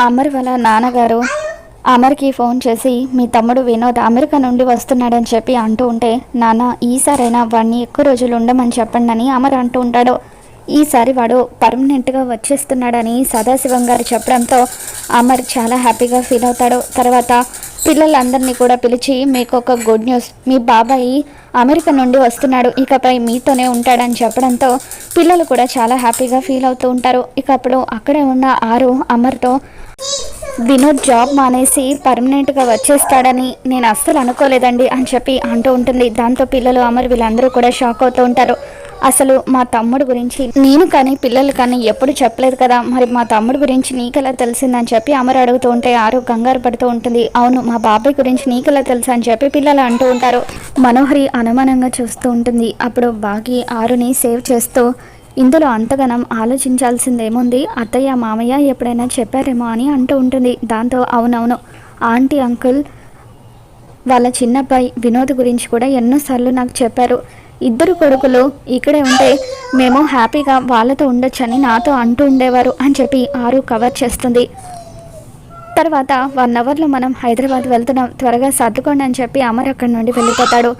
అమర్ వాళ్ళ నాన్నగారు అమర్కి ఫోన్ చేసి మీ తమ్ముడు వినోద్ అమెరికా నుండి వస్తున్నాడని చెప్పి అంటూ ఉంటే, నాన్న ఈసారైనా వాడిని ఎక్కువ రోజులు ఉండమని చెప్పండి అని అమర్ అంటూ ఉంటాడు. ఈసారి వాడు పర్మనెంట్గా వచ్చేస్తున్నాడని సదాశివం గారు చెప్పడంతో అమర్ చాలా హ్యాపీగా ఫీల్ అవుతాడు. తర్వాత పిల్లలందరినీ కూడా పిలిచి, మీకు ఒక గుడ్ న్యూస్, మీ బాబాయి అమెరికా నుండి వస్తున్నాడు, ఇకపై మీతోనే ఉంటాడని చెప్పడంతో పిల్లలు కూడా చాలా హ్యాపీగా ఫీల్ అవుతూ ఉంటారు. ఇక అప్పుడు అక్కడే ఉన్న ఆరు అమర్తో, వినోద్ జాబ్ మానేసి పర్మనెంట్గా వచ్చేస్తాడని నేను అస్సలు అనుకోలేదండి అని చెప్పి అంటూ ఉంటుంది. దాంతో పిల్లలు అమర్ వీళ్ళందరూ కూడా షాక్ అవుతూ ఉంటారు. అసలు మా తమ్ముడు గురించి నేను కానీ పిల్లలు కానీ ఎప్పుడు చెప్పలేదు కదా, మరి మా తమ్ముడు గురించి నీకెలా తెలిసిందని చెప్పి అమర్ అడుగుతూ ఉంటే ఆరు కంగారు పడుతూ ఉంటుంది. అవును, మా బాబాయ్ గురించి నీకెలా తెలుసు అని చెప్పి పిల్లలు అంటూ ఉంటారు. మనోహరి అనుమానంగా చూస్తూ ఉంటుంది. అప్పుడు బాగి ఆరుని సేవ్ చేస్తూ, ఇందులో అంతగనం ఆలోచించాల్సిందేముంది, అత్తయ్య మామయ్య ఎప్పుడైనా చెప్పారేమో అని అంటూ ఉంటుంది. దాంతో అవునవును, ఆంటీ అంకుల్ వాళ్ళ చిన్నబ్బాయి వినోద్ గురించి కూడా ఎన్నోసార్లు నాకు చెప్పారు. ఇద్దరు కొడుకులు ఇక్కడే ఉంటే మేము హ్యాపీగా వాళ్ళతో ఉండొచ్చని నాతో అంటూ ఉండేవారు అని చెప్పి ఆరు కవర్ చేస్తుంది. తర్వాత 1 అవర్లో మనం హైదరాబాద్ వెళ్తున్నాం, త్వరగా సర్దుకోండి అని చెప్పి అమర్ అక్కడి నుండి వెళ్ళిపోతాడు.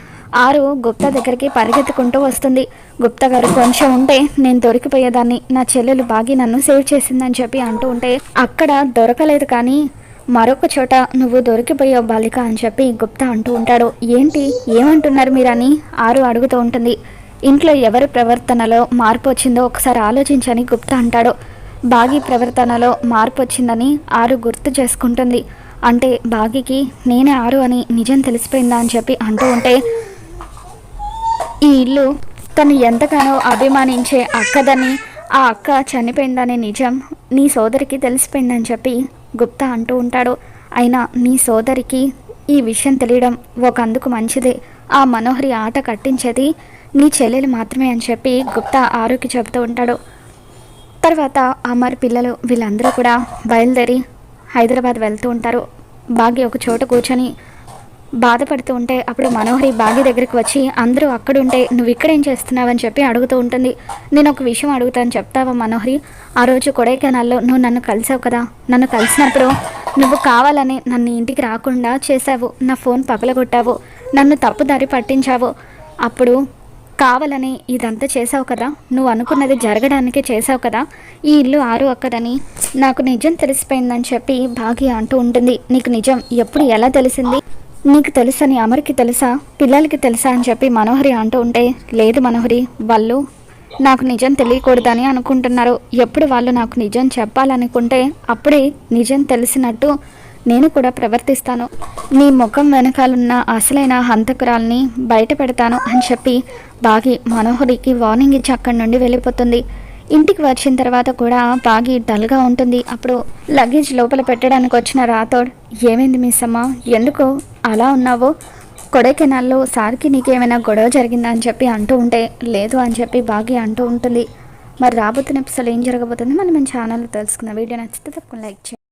ఆరు గుప్తా దగ్గరికి పరిగెత్తుకుంటూ వస్తుంది. గుప్తా గారు కొంచెం ఉంటే నేను దొరికిపోయేదాన్ని, నా చెల్లెలు బాగి నన్ను సేవ్ చేసిందని చెప్పి అంటూ ఉంటే, అక్కడ దొరకలేదు కానీ మరొక చోట నువ్వు దొరికిపోయావు బాలిక అని చెప్పి గుప్తా అంటూ ఉంటాడు. ఏంటి, ఏమంటున్నారు మీరని ఆరు అడుగుతూ ఉంటుంది. ఇంట్లో ఎవరి ప్రవర్తనలో మార్పు వచ్చిందో ఒకసారి ఆలోచించని గుప్తా అంటాడు. బాగి ప్రవర్తనలో మార్పు వచ్చిందని ఆరు గుర్తు చేసుకుంటుంది. అంటే బాగికి నేనే ఆరు అని నిజం తెలిసిపోయిందా అని చెప్పి అంటూ ఉంటే, ఈ ఇల్లు తను ఎంతగానో అభిమానించే అక్కదని, ఆ అక్క చనిపోయిందనే నిజం నీ సోదరికి తెలిసిపోయిందని చెప్పి గుప్తా అంటూ ఉంటాడు. అయినా నీ సోదరికి ఈ విషయం తెలియడం ఒకందుకు మంచిదే, ఆ మనోహరి ఆట కట్టించేది నీ చెల్లెలు మాత్రమే అని చెప్పి గుప్తా ఆరుకి చెబుతూ ఉంటాడు. తర్వాత అమర్ పిల్లలు వీళ్ళందరూ కూడా బయలుదేరి హైదరాబాద్ వెళ్తూ ఉంటారు. బాగి ఒక చోట కూర్చొని బాధపడుతూ ఉంటే అప్పుడు మనోహరి బాగి దగ్గరికి వచ్చి, అందరూ అక్కడుంటే నువ్వు ఇక్కడేం చేస్తున్నావని చెప్పి అడుగుతూ ఉంటుంది. నేను ఒక విషయం అడుగుతాను, చెప్తావా మనోహరి? ఆ రోజు కొడైకెనాల్లో నువ్వు నన్ను కలిసావు కదా, నన్ను కలిసినప్పుడు నువ్వు కావాలని నన్ను ఇంటికి రాకుండా చేశావు, నా ఫోన్ పగలగొట్టావు, నన్ను తప్పుదారి పట్టించావు, అప్పుడు కావాలని ఇదంతా చేసావు కదా, నువ్వు అనుకున్నది జరగడానికే చేసావు కదా, ఈ ఇల్లు ఆరు అక్కదని నాకు నిజం తెలిసిపోయిందని చెప్పి బాగి అంటూ ఉంటుంది. నీకు నిజం ఎప్పుడు ఎలా తెలిసింది? నీకు తెలుసని అమర్కి తెలుసా, పిల్లలకి తెలుసా అని చెప్పి మనోహరి అంటూ ఉంటే, లేదు మనోహరి, వాళ్ళు నాకు నిజం తెలియకూడదని అనుకుంటున్నారు. ఎప్పుడు వాళ్ళు నాకు నిజం చెప్పాలనుకుంటే అప్పుడే నిజం తెలిసినట్టు నేను కూడా ప్రవర్తిస్తాను, నీ ముఖం వెనకాలన్న అసలైన హంతకురాల్ని బయట పెడతాను అని చెప్పి బాగి మనోహరికి వార్నింగ్ ఇచ్చి అక్కడి నుండి వెళ్ళిపోతుంది. ఇంటికి వచ్చిన తర్వాత కూడా బాగి డల్గా ఉంటుంది. అప్పుడు లగేజ్ లోపల పెట్టడానికి వచ్చిన రాథోడ్, ఏమైంది మిస్ అమ్మ, ఎందుకు అలా ఉన్నావో, కొడైకెనాల్లో సార్కి నీకేమైనా గొడవ జరిగిందా అని చెప్పి అంటూ ఉంటే, లేదు అని చెప్పి బాగి అంటూ ఉంటుంది. మరి రాబోతున్న ఎపిసోడ్ ఏం జరగబోతుంది మనం ఛానల్లో తెలుసుకుందాం. వీడియో నచ్చితే తప్పకుండా లైక్ చేయండి.